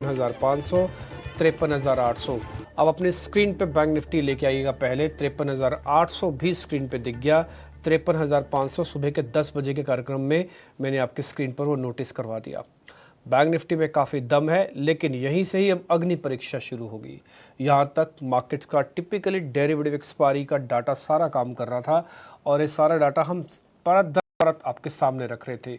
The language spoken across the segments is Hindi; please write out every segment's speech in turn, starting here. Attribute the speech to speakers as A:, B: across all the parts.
A: 53,500, 53,800। अब अपनी स्क्रीन पे बैंक निफ्टी लेके आइएगा। पहले 53,800 भी स्क्रीन पे दिख गया। 53,500 सुबह के 10 बजे के कार्यक्रम में मैंने आपकी स्क्रीन पर वो नोटिस करवा दिया। बैंक निफ्टी में काफ़ी दम है, लेकिन यहीं से ही अब अग्नि परीक्षा शुरू होगी। यहाँ तक मार्केट का टिपिकली डेरिवेटिव एक्सपायरी का डाटा सारा काम कर रहा था, और ये सारा डाटा हम परत दर परत आपके सामने रख रहे थे।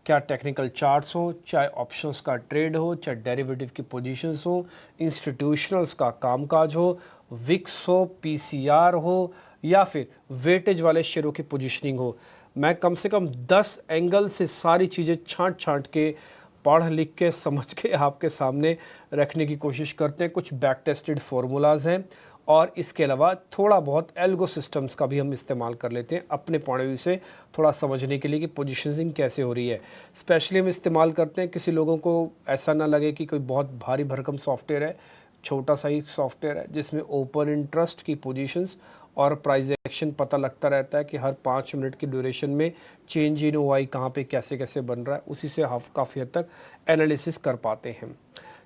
A: क्या टेक्निकल चार्ट्स हो, चाहे ऑप्शंस का ट्रेड हो, चाहे डेरिवेटिव की पोजीशंस हो, इंस्टीट्यूशनल्स का कामकाज हो, विक्स हो, पीसीआर हो, या फिर वेटेज वाले शेयरों की पोजीशनिंग हो, मैं कम से कम 10 एंगल से सारी चीज़ें छांट छांट के, पढ़ लिख के, समझ के आपके सामने रखने की कोशिश करते हैं। कुछ बैक टेस्टेड फार्मूलाज हैं, और इसके अलावा थोड़ा बहुत एल्गो सिस्टम्स का भी हम इस्तेमाल कर लेते हैं अपने पॉइंट ऑफ व्यू से थोड़ा समझने के लिए कि पोजीशनिंग कैसे हो रही है। स्पेशली हम इस्तेमाल करते हैं, किसी लोगों को ऐसा ना लगे कि कोई बहुत भारी भरकम सॉफ्टवेयर है, छोटा सा ही सॉफ्टवेयर है जिसमें ओपन इंटरेस्ट की पोजीशंस और प्राइस एक्शन पता लगता रहता है कि हर 5 मिनट की ड्यूरेशन में चेंज इन ओआई कहाँ पे कैसे कैसे बन रहा है, उसी से काफ़ी हद तक एनालिसिस कर पाते हैं।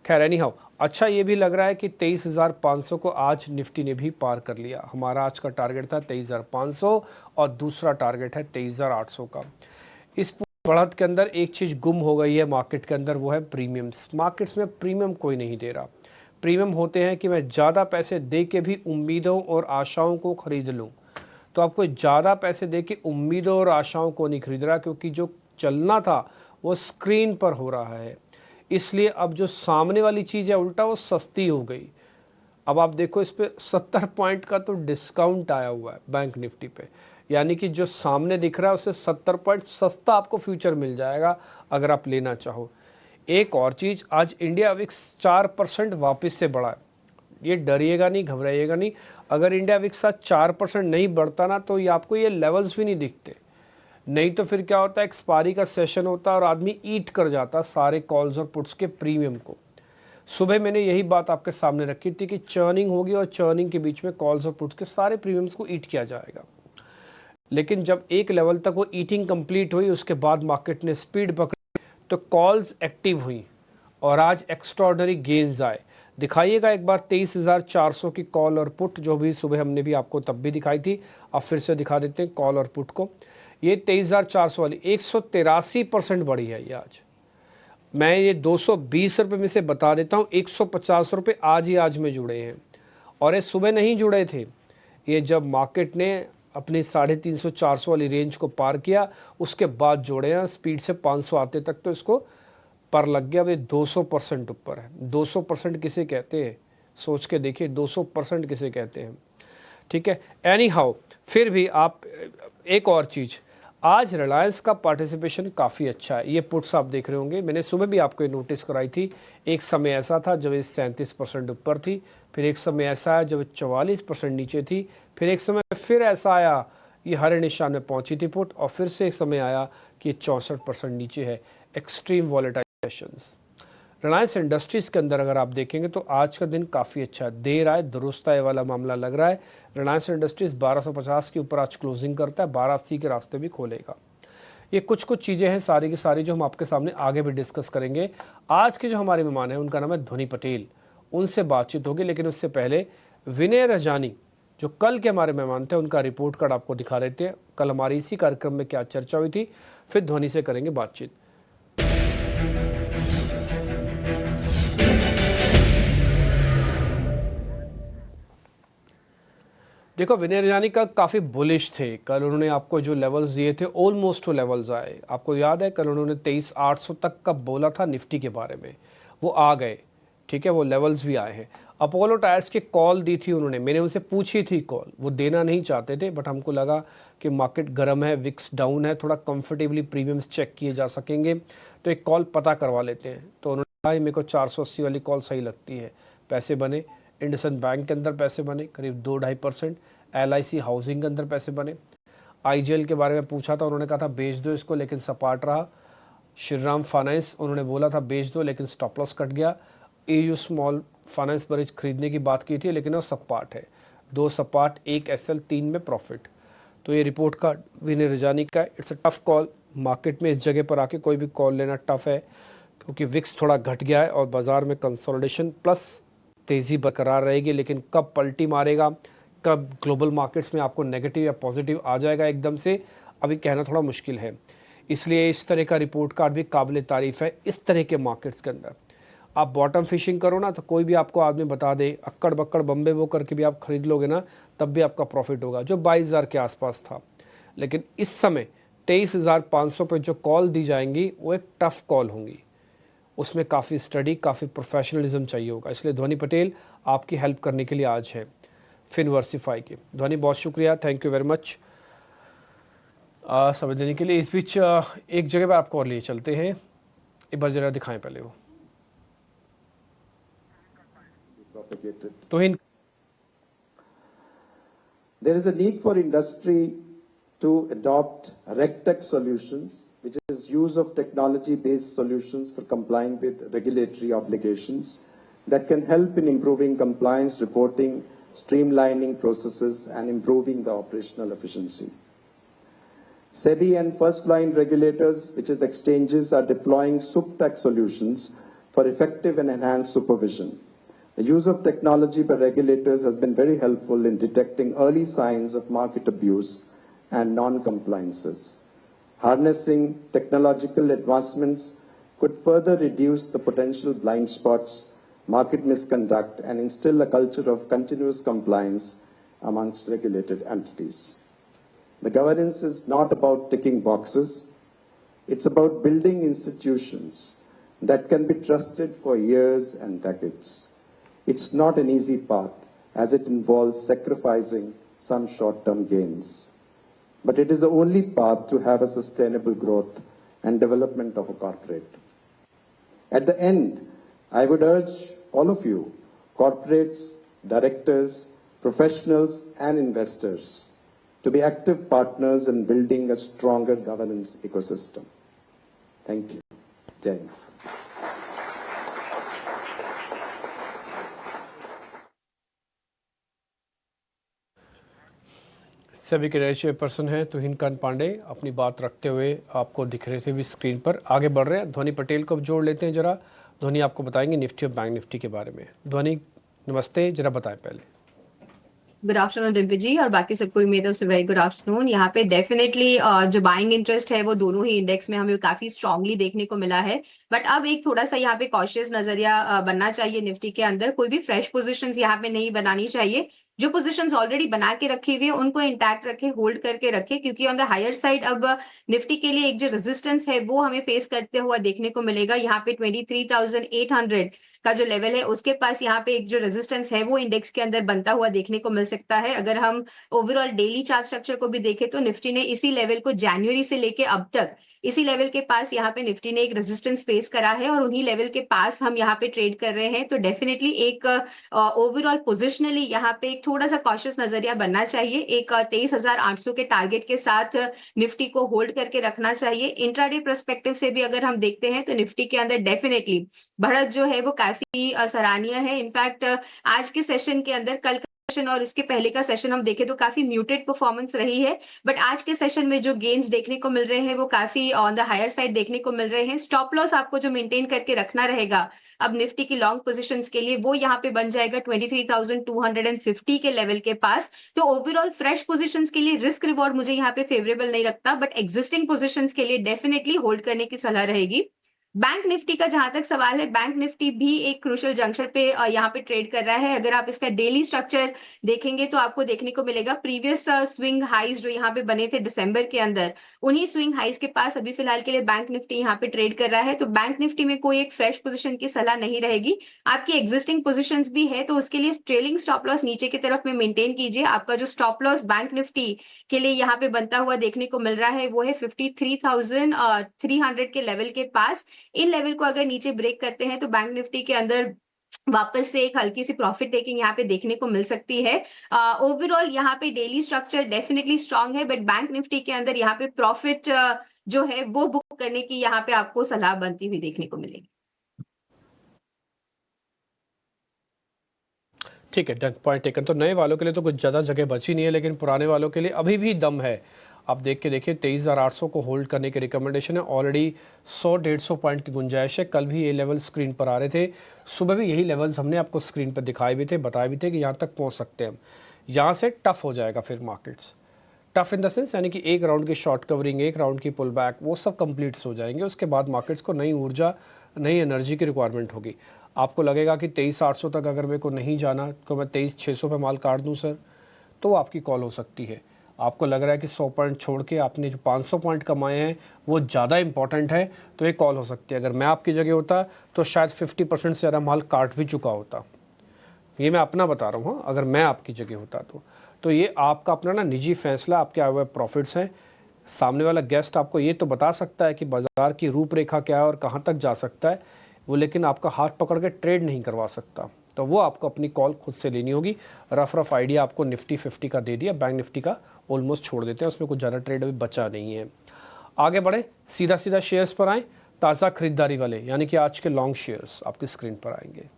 A: खैर एनी हाउ, अच्छा ये भी लग रहा है कि 23,500 को आज निफ्टी ने भी पार कर लिया। हमारा आज का टारगेट था 23,500 और दूसरा टारगेट है 23,800 का। इस पूरी बढ़त के अंदर एक चीज़ गुम हो गई है मार्केट के अंदर, वो है प्रीमियम्स। मार्केट्स में प्रीमियम कोई नहीं दे रहा। प्रीमियम होते हैं कि मैं ज़्यादा पैसे दे के भी उम्मीदों और आशाओं को खरीद लूँ। तो आपको ज़्यादा पैसे दे के उम्मीदों और आशाओं को नहीं खरीद रहा, क्योंकि जो चलना था वो स्क्रीन पर हो रहा है। इसलिए अब जो सामने वाली चीज़ है उल्टा वो सस्ती हो गई। अब आप देखो, इस पे 70 पॉइंट का तो डिस्काउंट आया हुआ है बैंक निफ्टी पे, यानी कि जो सामने दिख रहा है उससे 70 पॉइंट सस्ता आपको फ्यूचर मिल जाएगा अगर आप लेना चाहो। एक और चीज़, आज इंडिया विक्स 4% वापस से बढ़ा है। ये डरिएगा नहीं, घबराइएगा नहीं। अगर इंडिया विक्स 4% नहीं बढ़ता ना, तो ये आपको ये लेवल्स भी नहीं दिखते। नहीं तो फिर क्या होता है, एक्सपायरी का सेशन होता है और आदमी ईट कर जाता सारे कॉल्स और पुट्स के प्रीमियम को। सुबह मैंने यही बात आपके सामने रखी थी कि चर्निंग होगी और चर्निंग के बीच में कॉल्स और पुट्स के सारे प्रीमियम्स को ईट किया जाएगा। लेकिन जब एक लेवल तक वो ईटिंग कंप्लीट हुई, उसके बाद मार्केट ने स्पीड पकड़ी तो कॉल्स एक्टिव हुई और आज एक्स्ट्राऑर्डिनरी गेन्स आए। दिखाइएगा एक बार 23,400 की कॉल और पुट, जो भी सुबह हमने भी आपको तब भी दिखाई थी, अब फिर से दिखा देते हैं कॉल और पुट को। ये 23,400 वाली 183% बढ़ी है ये आज। मैं ये 220 रुपये में से बता देता हूँ, 150 रुपये आज में जुड़े हैं, और ये सुबह नहीं जुड़े थे। ये जब मार्केट ने अपनी 350-400 वाली रेंज को पार किया उसके बाद जोड़े हैं। स्पीड से 500 आते तक तो इसको पर लग गया। अब ये 200% ऊपर है। 200% किसे कहते हैं, सोच के देखिए, 200% किसे कहते हैं। ठीक है, एनी हाउ, फिर भी आप एक और चीज़, आज रिलायंस का पार्टिसिपेशन काफ़ी अच्छा है। ये पुट्स आप देख रहे होंगे, मैंने सुबह भी आपको ये नोटिस कराई थी। एक समय ऐसा था जब ये 37% ऊपर थी, फिर एक समय ऐसा है जब 44% नीचे थी, फिर एक समय फिर ऐसा आया ये हरे निशान में पहुंची थी पुट, और फिर से एक समय आया कि ये 64% नीचे है। Extreme volatile sessions. Reliance industries के अंदर अगर आप देखेंगे तो आज का दिन काफ़ी अच्छा है। देर आए दुरुस्त आए वाला मामला लग रहा है। रिलायंस इंडस्ट्रीज़ 1250 के ऊपर आज क्लोजिंग करता है, 1280 के रास्ते भी खोलेगा। ये कुछ चीज़ें हैं सारी की सारी जो हम आपके सामने आगे भी डिस्कस करेंगे। आज के जो हमारे मेहमान हैं उनका नाम है ध्वनि पटेल, उनसे बातचीत होगी। लेकिन उससे पहले विनय रजानी जो कल के हमारे मेहमान थे, उनका रिपोर्ट कार्ड आपको दिखा देते हैं। कल हमारी इसी कार्यक्रम में क्या चर्चा हुई थी, फिर ध्वनि से करेंगे बातचीत। देखो, विनय रजानी का काफ़ी बुलिश थे। कल उन्होंने आपको जो लेवल्स दिए थे ऑलमोस्ट वो लेवल्स आए। आपको याद है कल उन्होंने 23,800 तक का बोला था निफ्टी के बारे में, वो आ गए। ठीक है, वो लेवल्स भी आए हैं। अपोलो टायर्स की कॉल दी थी उन्होंने, मैंने उनसे पूछी थी कॉल, वो देना नहीं चाहते थे, बट हमको लगा कि मार्केट गर्म है, विक्स डाउन है, थोड़ा कंफर्टेबली प्रीमियम्स चेक किए जा सकेंगे, तो एक कॉल पता करवा लेते हैं। तो उन्होंने कहा मेरे को 480 वाली कॉल सही लगती है। पैसे बने, इंडसइंड बैंक के अंदर पैसे बने करीब 2-2.5%, LIC हाउसिंग के अंदर पैसे बने। IGL के बारे में पूछा था, उन्होंने कहा था बेच दो इसको, लेकिन सपाट रहा। श्रीराम फाइनेंस उन्होंने बोला था बेच दो, लेकिन स्टॉप लॉस कट गया। AU स्मॉल फाइनेंस ब्रिज खरीदने की बात की थी, लेकिन वो सपाट है, 2 सपाट 1 SL 3 में प्रॉफिट। तो ये रिपोर्ट का विनय रजानी का, it's a tough call. Market में इस जगह पर आके कोई भी कॉल लेना टफ है, क्योंकि विक्स थोड़ा घट गया है और बाज़ार में कंसोलिडेशन प्लस तेज़ी बरकरार रहेगी, लेकिन कब पलटी मारेगा, कब ग्लोबल मार्केट्स में आपको नेगेटिव या पॉजिटिव आ जाएगा एकदम से, अभी कहना थोड़ा मुश्किल है। इसलिए इस तरह का रिपोर्ट कार्ड भी काबिल तारीफ़ है इस तरह के मार्केट्स के अंदर। आप बॉटम फिशिंग करो ना, तो कोई भी आपको आदमी बता दे, अक्कड़ बक्कड़ बम्बे वो करके भी आप खरीद लोगे ना, तब भी आपका प्रॉफिट होगा, जो 22,000 के आसपास था। लेकिन इस समय 23,500 पे जो कॉल दी जाएंगी वो एक टफ कॉल होंगी, उसमें काफ़ी स्टडी, काफ़ी प्रोफेशनलिज्म चाहिए होगा। इसलिए ध्वनि पटेल आपकी हेल्प करने के लिए आज है फिनवर्सिफाई की। ध्वनि बहुत शुक्रिया, थैंक यू वेरी मच समझ लेने के लिए। इस बीच एक जगह पर आपको और लिए चलते हैं, एक बार जरा दिखाएं पहले वो तो इन
B: There is a need for industry to adopt RegTech solutions, which is use of technology-based solutions for complying with regulatory obligations that can help in improving compliance reporting, streamlining processes, and improving the operational efficiency. SEBI and first-line regulators, which is exchanges, are deploying SupTech solutions for effective and enhanced supervision. The use of technology by regulators has been very helpful in detecting early signs of market abuse and non-compliances. Harnessing technological advancements could further reduce the potential blind spots, market misconduct, and instill a culture of continuous compliance amongst regulated entities. The governance is not about ticking boxes. It's about building institutions that can be trusted for years and decades. It's not an easy path, as it involves sacrificing some short-term gains. But it is the only path to have a sustainable growth and development of a corporate. At the end, I would urge all of you, corporates, directors, professionals, and investors, to be active partners in building a stronger governance ecosystem. Thank you. Jai Hind.
A: सभी के नए चेयरपर्सन हैं तुहिन कांत पांडे, अपनी बात रखते हुए आपको दिख रहे थे भी स्क्रीन पर। आगे बढ़ रहे हैं, ध्वनि पटेल को जोड़ लेते हैं जरा। ध्वनि आपको बताएंगे निफ्टी और बैंक निफ्टी के बारे में। ध्वनि नमस्ते, जरा बताएं पहले।
C: गुड आफ्टरनून डिम्पी जी, और बाकी सबको उम्मीद है वेरी गुड आफ्टरनून। यहाँ पे डेफिनेटली जो बाइंग इंटरेस्ट है वो दोनों ही इंडेक्स में हमें काफी स्ट्रांगली देखने को मिला है। बट अब एक थोड़ा सा यहाँ पे कॉशियस नजरिया बनना चाहिए निफ्टी के अंदर। कोई भी फ्रेश पोजीशंस यहाँ पे नहीं बनानी चाहिए। जो पोजीशंस ऑलरेडी बना के रखी हुई है उनको इंटैक्ट रखे, होल्ड करके रखे, क्योंकि ऑन द हायर साइड अब निफ्टी के लिए एक जो रेजिस्टेंस है वो हमें फेस करते हुआ देखने को मिलेगा। यहाँ पे 23,800 का जो लेवल है उसके पास यहाँ पे एक जो रेजिस्टेंस है वो इंडेक्स के अंदर बनता हुआ देखने को मिल सकता है। अगर हम ओवरऑल डेली चार्ट स्ट्रक्चर को भी देखें तो निफ्टी ने इसी लेवल को जनवरी से लेके अब तक इसी लेवल के पास यहाँ पे निफ्टी ने एक रेजिस्टेंस फेस करा है और उन्हीं लेवल के पास हम यहाँ पे ट्रेड कर रहे हैं। तो डेफिनेटली एक ओवरऑल पोजिशनली यहाँ पे एक थोड़ा सा कॉशियस नजरिया बनना चाहिए। एक 23,800 के टारगेट के साथ निफ्टी को होल्ड करके रखना चाहिए। इंट्राडे पर्सपेक्टिव से भी अगर हम देखते हैं तो निफ्टी के अंदर डेफिनेटली बढ़त जो है वो काफी सराहनीय है। इनफैक्ट आज के सेशन के अंदर, कल सेशन और इसके पहले का सेशन हम देखें तो काफी म्यूटेड परफॉर्मेंस रही है, बट आज के सेशन में जो गेन्स देखने को मिल रहे हैं वो काफी ऑन द हायर साइड देखने को मिल रहे हैं। स्टॉप लॉस आपको जो मेंटेन करके रखना रहेगा अब निफ्टी की लॉन्ग पोजीशंस के लिए वो यहाँ पे बन जाएगा 23,250 के लेवल के पास। तो ओवरऑल फ्रेश पोजीशंस के लिए रिस्क रिवॉर्ड मुझे यहाँ पे फेवरेबल नहीं लगता, बट एग्जिस्टिंग पोजीशंस के लिए डेफिनेटली होल्ड करने की सलाह रहेगी। बैंक निफ्टी का जहां तक सवाल है, बैंक निफ्टी भी एक क्रूशियल जंक्शन पे यहाँ पे ट्रेड कर रहा है। अगर आप इसका डेली स्ट्रक्चर देखेंगे तो आपको देखने को मिलेगा प्रीवियस स्विंग हाइज जो यहाँ पे बने थे दिसंबर के अंदर, उन्हीं स्विंग हाइज के पास अभी फिलहाल के लिए बैंक निफ्टी यहाँ पे ट्रेड कर रहा है। तो बैंक निफ्टी में कोई एक फ्रेश पोजीशन की सलाह नहीं रहेगी। आपकी एग्जिस्टिंग पोजीशंस भी है तो उसके लिए ट्रेलिंग स्टॉप लॉस नीचे की तरफ में मेंटेन कीजिए। आपका जो स्टॉप लॉस बैंक निफ्टी के लिए यहाँ पे बनता हुआ देखने को मिल रहा है वो है 53,300 के लेवल के पास। इन लेवल को अगर नीचे ब्रेक करते हैं तो बैंक निफ्टी के अंदर वापस से एक हल्की सी प्रॉफिट टेकिंग यहाँ पे देखने को मिल सकती है। ओवरऑल यहाँ पे डेली स्ट्रक्चर डेफिनेटली स्ट्रांग है, बट बैंक निफ्टी के अंदर यहाँ पे प्रॉफिट जो है वो बुक करने की यहाँ पे आपको सलाह बनती हुई देखने को मिलेगी।
A: ठीक है, डन, पॉइंट टेकन। तो नए वालों के लिए तो कुछ ज़्यादा जगह बची नहीं है, लेकिन पुराने वालों के लिए अभी भी दम है। आप देख के देखिए 23,800 को होल्ड करने की रिकमेंडेशन है। ऑलरेडी 100-150 पॉइंट की गुंजाइश है। कल भी ये लेवल स्क्रीन पर आ रहे थे, सुबह भी यही लेवल्स हमने आपको स्क्रीन पर दिखाए भी थे, बताए भी थे कि यहाँ तक पहुँच सकते हैं हम। यहाँ से टफ हो जाएगा फिर markets, tough in the sense यानी कि एक राउंड की शॉर्ट कवरिंग, एक राउंड की पुल बैक, वो सब कंप्लीट्स हो जाएंगे। उसके बाद मार्केट्स को नई ऊर्जा, नई एनर्जी की रिक्वायरमेंट होगी। आपको लगेगा कि 23,800 तक अगर मेरे को नहीं जाना तो मैं 23,600 पे माल काट दूं सर, तो आपकी कॉल हो सकती है। आपको लग रहा है कि 100 पॉइंट छोड़ के आपने जो 500 पॉइंट कमाए हैं वो ज़्यादा इंपॉर्टेंट है, तो ये कॉल हो सकती है। अगर मैं आपकी जगह होता तो शायद 50% से ज़्यादा माल काट भी चुका होता। ये मैं अपना बता रहा हूँ, अगर मैं आपकी जगह होता तो ये आपका अपना ना निजी फैसला, आपके आए हुए प्रॉफिट्स हैं। सामने वाला गेस्ट आपको ये तो बता सकता है कि बाज़ार की रूपरेखा क्या है और कहाँ तक जा सकता है वो, लेकिन आपका हाथ पकड़ के ट्रेड नहीं करवा सकता। तो वो आपको अपनी कॉल खुद से लेनी होगी। रफ आइडिया आपको निफ्टी 50 का दे दिया, बैंक निफ्टी का ऑलमोस्ट छोड़ देते हैं, उसमें कुछ ज़्यादा ट्रेड अभी बचा नहीं है। आगे बढ़े, सीधा शेयर्स पर आएँ। ताज़ा खरीदारी वाले यानी कि आज के लॉन्ग शेयर्स आपकी स्क्रीन पर आएंगे।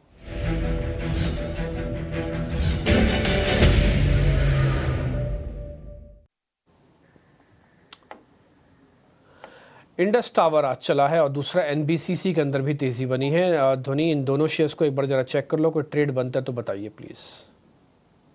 A: इंडस टावर आज चला है और दूसरा एनबीसीसी के अंदर भी तेजी बनी है। ध्वनि, इन दोनों शेयर्स को एक बार जरा चेक कर लो, कोई ट्रेड बनता है तो बताइए प्लीज।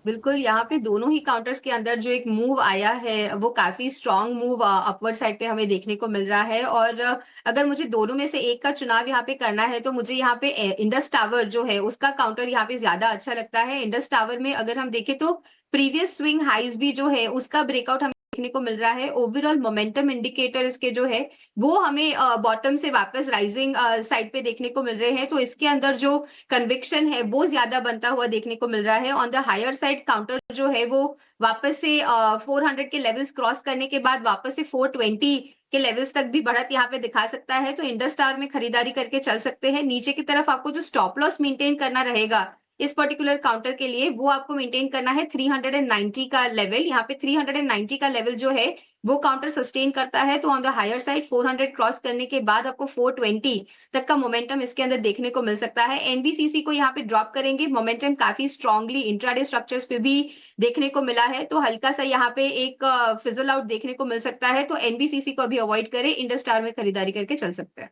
C: बिल्कुल, यहाँ पे दोनों ही काउंटर्स के अंदर जो एक मूव आया है वो काफी स्ट्रांग मूव अपवर्ड साइड पे हमें देखने को मिल रहा है। और अगर मुझे दोनों में से एक का चुनाव यहाँ पे करना है तो मुझे यहाँ पे इंडस टावर जो है उसका काउंटर यहाँ पे ज्यादा अच्छा लगता है। इंडस टावर में अगर हम देखें तो प्रीवियस स्विंग हाइज भी जो है उसका ब्रेकआउट हमें देखने को मिल रहा है। ओवरऑल मोमेंटम इंडिकेटर इसके जो है वो हमें बॉटम से वापस राइजिंग साइड पे देखने को मिल रहे हैं। तो इसके अंदर जो कन्विक्शन है वो ज्यादा बनता हुआ देखने को मिल रहा है। On the higher side counter जो है वो वापस से 400 के लेवल्स क्रॉस करने के बाद वापस से 420 के लेवल्स तक भी बढ़त यहाँ पे दिखा सकता है। तो इंडस टावर में खरीदारी करके चल सकते हैं। नीचे की तरफ आपको जो स्टॉप लॉस मेंटेन करना रहेगा इस पर्टिकुलर काउंटर के लिए वो आपको मेंटेन करना है 390 का लेवल। यहाँ पे 390 का लेवल जो है वो काउंटर सस्टेन करता है तो on the higher side 400 cross करने के बाद आपको 420 तक का मोमेंटम इसके अंदर देखने को मिल सकता है। एनबीसीसी को यहाँ पे ड्रॉप करेंगे, मोमेंटम काफी स्ट्रांगली इंट्राडे स्ट्रक्चर्स पे भी देखने को मिला है तो हल्का सा यहाँ पे एक फिजल आउट देखने को मिल सकता है। तो एनबीसीसी को अभी अवॉइड करें, इंडस टावर में खरीदारी करके चल सकते हैं।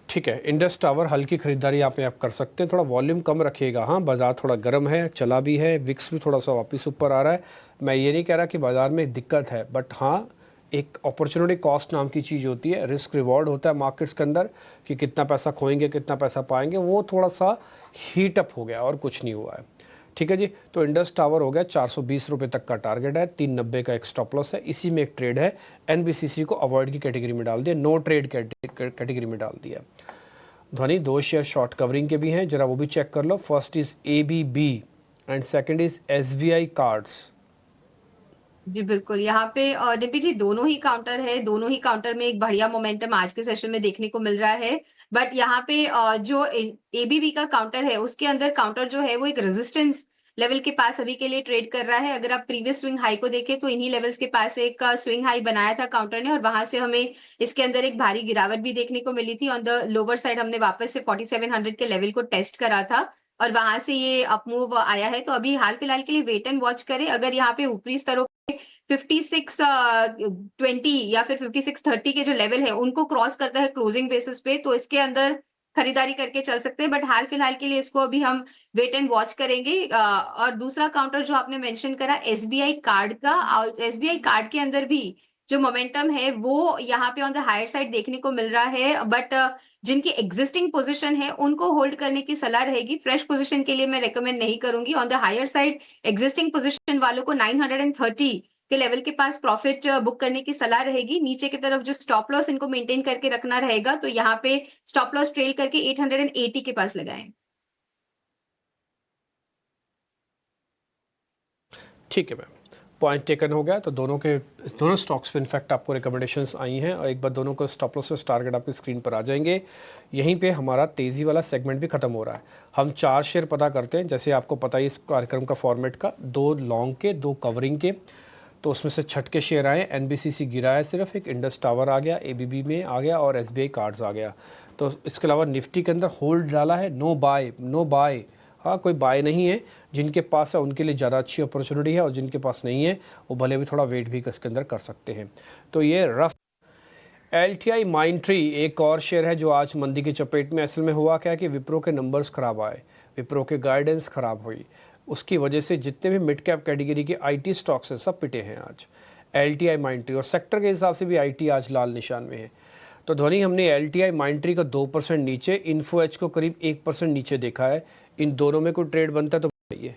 A: ठीक है, इंडस टावर हल्की खरीदारी यहाँ पे आप कर सकते हैं। थोड़ा वॉल्यूम कम रखिएगा। हाँ, बाज़ार थोड़ा गर्म है, चला भी है, विक्स भी थोड़ा सा वापस ऊपर आ रहा है। मैं ये नहीं कह रहा कि बाज़ार में दिक्कत है, बट हाँ एक अपॉर्चुनिटी कॉस्ट नाम की चीज़ होती है, रिस्क रिवॉर्ड होता है मार्केट्स के अंदर कि कितना पैसा खोएंगे कितना पैसा पाएंगे, वो थोड़ा सा हीट अप हो गया और कुछ नहीं हुआ है। ठीक है जी, तो इंडस टावर हो गया 420 रुपये तक का टारगेट है, 390 का एक स्टॉप लॉस है, इसी में एक ट्रेड है। एनबीसीसी को अवॉइड की कैटेगरी में डाल दिया, नो ट्रेड कैटेगरी में डाल दिया। ध्वनि, दो शेयर शॉर्ट कवरिंग के भी हैं, जरा वो भी चेक कर लो। First is ABB and second is SBI cards.
C: जी बिल्कुल, यहाँ पे डिम्पी जी दोनों ही काउंटर है, दोनों ही काउंटर में एक बढ़िया मोमेंटम आज के सेशन में देखने को मिल रहा है। बट यहाँ पे जो एबीबी का काउंटर है उसके अंदर काउंटर जो है वो एक रेजिस्टेंस लेवल के पास अभी के लिए ट्रेड कर रहा है। अगर आप प्रीवियस स्विंग हाई को देखें तो इन्हीं लेवल्स के पास एक स्विंग हाई बनाया था काउंटर ने और वहां से हमें इसके अंदर एक भारी गिरावट भी देखने को मिली थी। ऑन द लोअर साइड हमने वापस से 4700 के लेवल को टेस्ट करा था और वहां से ये अपमूव आया है। तो अभी हाल फिलहाल के लिए वेट एंड वॉच करें। अगर यहाँ पे ऊपरी स्तरों 5620 या फिर 5630 के जो लेवल है उनको क्रॉस करता है क्लोजिंग बेसिस पे तो इसके अंदर खरीदारी करके चल सकते हैं। बट हाल फिलहाल के लिए इसको अभी हम वेट एंड वॉच करेंगे। और दूसरा काउंटर जो आपने मेंशन करा एसबीआई कार्ड का, एसबीआई कार्ड के अंदर भी जो मोमेंटम है वो यहाँ पे ऑन द हायर साइड देखने को मिल रहा है। बट जिनकी एग्जिस्टिंग पोजीशन है उनको होल्ड करने की सलाह रहेगी। फ्रेश पोजीशन के लिए मैं रेकमेंड नहीं करूंगी। On the higher side existing position वालों को 930 के लेवल के पास प्रॉफिट बुक करने की सलाह रहेगी। नीचे की तरफ जो स्टॉप लॉस इनको मेंटेन करके रखना रहेगा तो यहाँ पे स्टॉप लॉस ट्रेल करके 880 के पास लगाएं।
A: ठीक है मैम, पॉइंट टेकन हो गया। तो दोनों स्टॉक्स पे इनफैक्ट आपको रिकमेंडेशंस आई हैं और एक बार दोनों को स्टॉप लॉस टारगेट आपकी स्क्रीन पर आ जाएंगे। यहीं पे हमारा तेज़ी वाला सेगमेंट भी खत्म हो रहा है। हम 4 शेयर पता करते हैं, जैसे आपको पता ही इस कार्यक्रम का फॉर्मेट का, 2 लॉन्ग के 2 कवरिंग के। तो उसमें से छठ के शेयर आए, एनबीसीसी गिरा है सिर्फ, एक इंडस टावर आ गया, एबीबी में आ गया और एसबीआई कार्ड्स आ गया। तो इसके अलावा निफ्टी के अंदर होल्ड डाला है, नो बाय हाँ, कोई बाय नहीं है, जिनके पास है उनके लिए ज़्यादा अच्छी अपॉर्चुनिटी है और जिनके पास नहीं है वो भले भी थोड़ा वेट भी इसके अंदर कर सकते हैं। तो ये रफ LTI माइंट्री एक और शेयर है जो आज मंदी की चपेट में। असल में हुआ क्या कि विप्रो के नंबर्स खराब आए, विप्रो के गाइडेंस खराब हुई, उसकी वजह से जितने भी मिड कैप कैटेगरी के IT स्टॉक्स हैं सब पिटे हैं आज। LTI माइंट्री और सेक्टर के हिसाब से भी IT आज लाल निशान में है। तो ध्वनि, हमने LTI माइंट्री का 2% नीचे, इन्फो एच को करीब 1% नीचे देखा है। इन दोनों में कोई ट्रेड बनता है तो बताइए।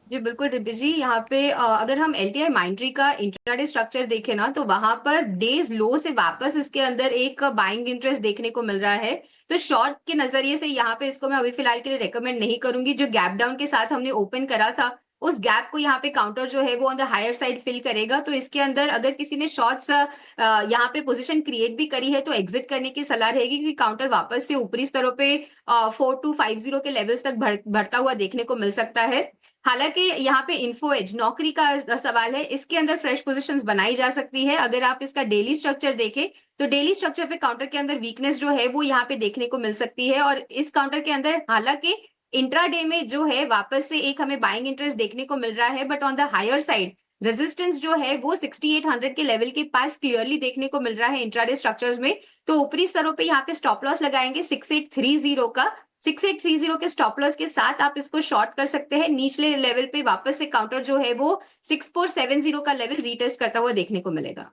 C: जी बिल्कुल रिपी जी, यहाँ पे अगर हम LTI माइंट्री का इंट्राडे स्ट्रक्चर देखें ना, तो वहां पर डेज लो से वापस इसके अंदर एक बाइंग इंटरेस्ट देखने को मिल रहा है। तो शॉर्ट के नजरिए से यहाँ पे इसको मैं अभी फिलहाल के लिए रेकमेंड नहीं करूंगी। जो गैप डाउन के साथ हमने ओपन करा था, उस गैप को यहाँ पे काउंटर जो है वो on the higher side fill करेगा। तो इसके अंदर अगर किसी ने शॉर्ट्स यहाँ पे पोजीशन क्रिएट भी करी है तो एग्जिट करने की सलाह रहेगी, क्योंकि काउंटर वापस से ऊपरी स्तरों पे 4250 के लेवल्स तक बढ़ता हुआ देखने को मिल सकता है। हालांकि यहाँ पे इन्फो एज नौकरी का सवाल है, इसके अंदर फ्रेश पोजीशंस बनाई जा सकती है। अगर आप इसका डेली स्ट्रक्चर देखें तो डेली स्ट्रक्चर पे काउंटर के अंदर वीकनेस जो है वो यहाँ पे देखने को मिल सकती है। और इस काउंटर के अंदर हालांकि इंट्राडे में जो है वापस से एक हमें बाइंग इंटरेस्ट देखने को मिल रहा है, but on the higher side resistance जो है वो 6800 के लेवल के पास क्लियरली देखने को मिल रहा है इंट्राडे स्ट्रक्चर्स में। तो ऊपरी स्तरों पे यहाँ पे स्टॉप लॉस लगाएंगे 6830 का। 6830 के स्टॉप लॉस के साथ आप इसको शॉर्ट कर सकते हैं। निचले लेवल पे वापस से काउंटर जो है वो 6470 का लेवल रीटेस्ट करता हुआ देखने को मिलेगा।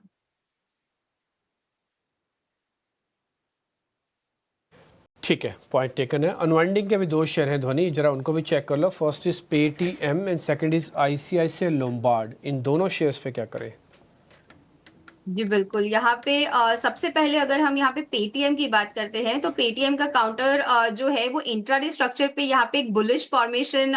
A: ठीक है, पॉइंट टेकन है। अनवाइंडिंग के भी दो शेयर हैं ध्वनि, जरा उनको भी चेक कर लो। First is Paytm and second is ICICI Lombard. इन दोनों शेयर्स पे क्या करें?
C: जी बिल्कुल, यहाँ पे सबसे पहले अगर हम यहाँ पे पेटीएम की बात करते हैं तो पेटीएम का काउंटर जो है वो इंट्राडे स्ट्रक्चर पे यहाँ पे एक बुलिश फॉर्मेशन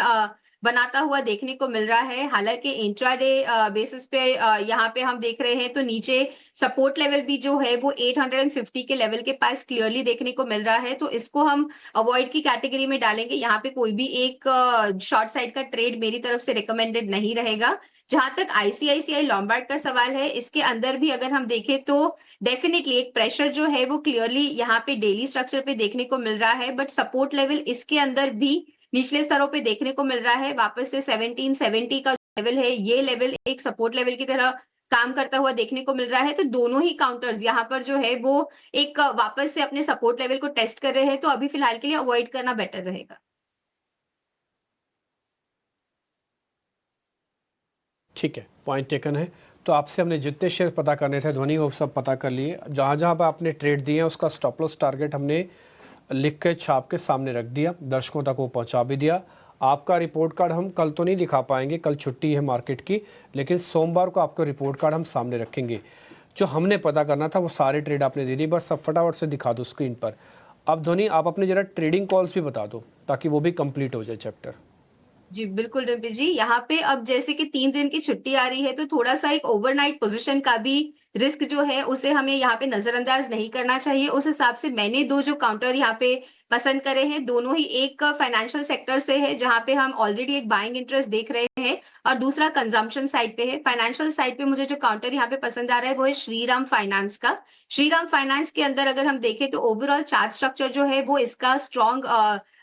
C: बनाता हुआ देखने को मिल रहा है। हालांकि इंट्राडे बेसिस पे यहाँ पे हम देख रहे हैं तो नीचे सपोर्ट लेवल भी जो है वो 850 के लेवल के पास क्लियरली देखने को मिल रहा है। तो इसको हम अवॉइड की कैटेगरी में डालेंगे। यहाँ पे कोई भी एक शॉर्ट साइड का ट्रेड मेरी तरफ से रिकमेंडेड नहीं रहेगा। जहां तक ICICI लोम्बार्ड का सवाल है, इसके अंदर भी अगर हम देखें तो डेफिनेटली एक प्रेशर जो है वो क्लियरली यहाँ पे डेली स्ट्रक्चर पे देखने को मिल रहा है, बट सपोर्ट लेवल इसके अंदर भी निचले स्तरों पे देखने को मिल रहा है। वापस से 1770 का लेवल है, ये लेवल एक सपोर्ट लेवल की तरह काम करता हुआ देखने को मिल रहा है। तो दोनों ही काउंटर्स यहाँ पर जो है वो एक वापस से अपने सपोर्ट लेवल को टेस्ट कर रहे हैं। तो अभी फिलहाल के लिए अवॉइड करना बेटर रहेगा।
A: ठीक है, पॉइंट टेकन है। तो आपसे हमने जितने शेयर पता करने थे ध्वनि वो सब पता कर लिए। जहाँ जहाँ पर आपने ट्रेड दिए हैं उसका स्टॉप लॉस टारगेट हमने लिख के छाप के सामने रख दिया, दर्शकों तक वो पहुँचा भी दिया। आपका रिपोर्ट कार्ड हम कल तो नहीं दिखा पाएंगे, कल छुट्टी है मार्केट की, लेकिन सोमवार को आपका रिपोर्ट कार्ड हम सामने रखेंगे। जो हमने पता करना था वो सारे ट्रेड आपने दे दी, बस सब फटाफट से दिखा दो स्क्रीन पर। अब ध्वनि, आप अपने जरा ट्रेडिंग कॉल्स भी बता दो ताकि वो भी कंप्लीट हो जाए चैप्टर।
C: जी बिल्कुल रिम्पी जी, यहाँ पे अब जैसे कि 3 दिन की छुट्टी आ रही है तो थोड़ा सा एक ओवरनाइट पोजीशन का भी रिस्क जो है उसे हमें यहाँ पे नजरअंदाज नहीं करना चाहिए। उस हिसाब से मैंने दो जो काउंटर यहाँ पे पसंद करे हैं, दोनों ही एक फाइनेंशियल सेक्टर से है जहाँ पे हम ऑलरेडी एक बाइंग इंटरेस्ट देख रहे हैं, और दूसरा कंजम्पशन साइड पे है। फाइनेंशियल साइड पे मुझे जो काउंटर यहाँ पे पसंद आ रहा है वो है श्रीराम फाइनेंस का। श्रीराम फाइनेंस के अंदर अगर हम देखें तो ओवरऑल चार्ट स्ट्रक्चर जो है वो इसका स्ट्रॉन्ग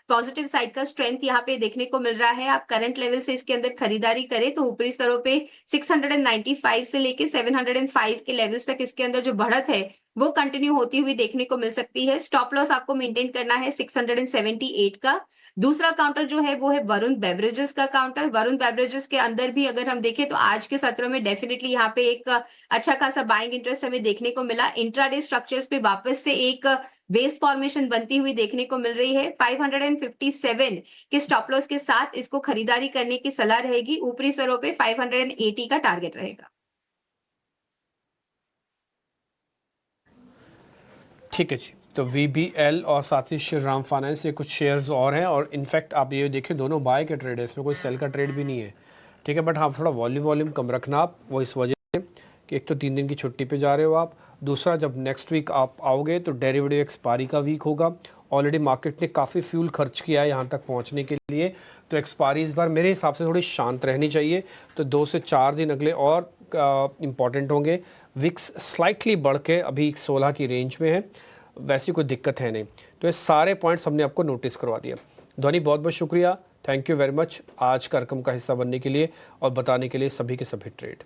C: पॉजिटिव साइड का स्ट्रेंथ यहाँ पे देखने को मिल रहा है। आप करंट लेवल से इसके अंदर खरीदारी करें तो ऊपरी स्तरों पे 695 से लेके 705 के लेवल्स तक इसके अंदर जो बढ़त है वो कंटिन्यू होती हुई देखने को मिल सकती है। स्टॉप लॉस आपको मेंटेन करना है 678 का। दूसरा काउंटर जो है वो है वरुण बेवरेजेस का काउंटर। वरुण बेवरेजेस के अंदर भी अगर हम देखें तो आज के सत्र में डेफिनेटली यहाँ पे एक अच्छा खासा बाइंग इंटरेस्ट हमें देखने को मिला। इंट्राडे स्ट्रक्चर्स पे वापस से एक बेस फॉर्मेशन बनती हुई देखने को मिल रही है। 557 के स्टॉप लॉस के साथ इसको खरीदारी करने की सलाह रहेगी। ऊपरी स्तरों पे 580 का टारगेट रहेगा।
A: ठीक है जी, तो VBL और साथ ही श्रीराम फाइनेंस, ये कुछ शेयर्स और हैं। और इनफैक्ट आप ये देखिए दोनों बाय के ट्रेड है, इसमें कोई सेल का ट्रेड भी नहीं है। ठीक है, बट हाँ थोड़ा वॉल्यूम कम रखना आप, वो इस वजह से कि एक तो 3 दिन की छुट्टी पे जा रहे हो आप, दूसरा जब नेक्स्ट वीक आप आओगे तो डेरिवेटिव एक्सपायरी का वीक होगा। ऑलरेडी मार्केट ने काफ़ी फ्यूल खर्च किया है यहाँ तक पहुँचने के लिए, तो एक्सपायरी इस बार मेरे हिसाब से थोड़ी शांत रहनी चाहिए। तो 2 से 4 दिन अगले और इम्पॉर्टेंट होंगे। विक्स स्लाइटली बढ़ के अभी 16 की रेंज में है, वैसी कोई दिक्कत है नहीं। तो ये सारे पॉइंट्स हमने आपको नोटिस करवा दिया। ध्वनि, बहुत बहुत शुक्रिया, थैंक यू वेरी मच आज कार्यक्रम का हिस्सा बनने के लिए और बताने के लिए सभी के सभी ट्रेड।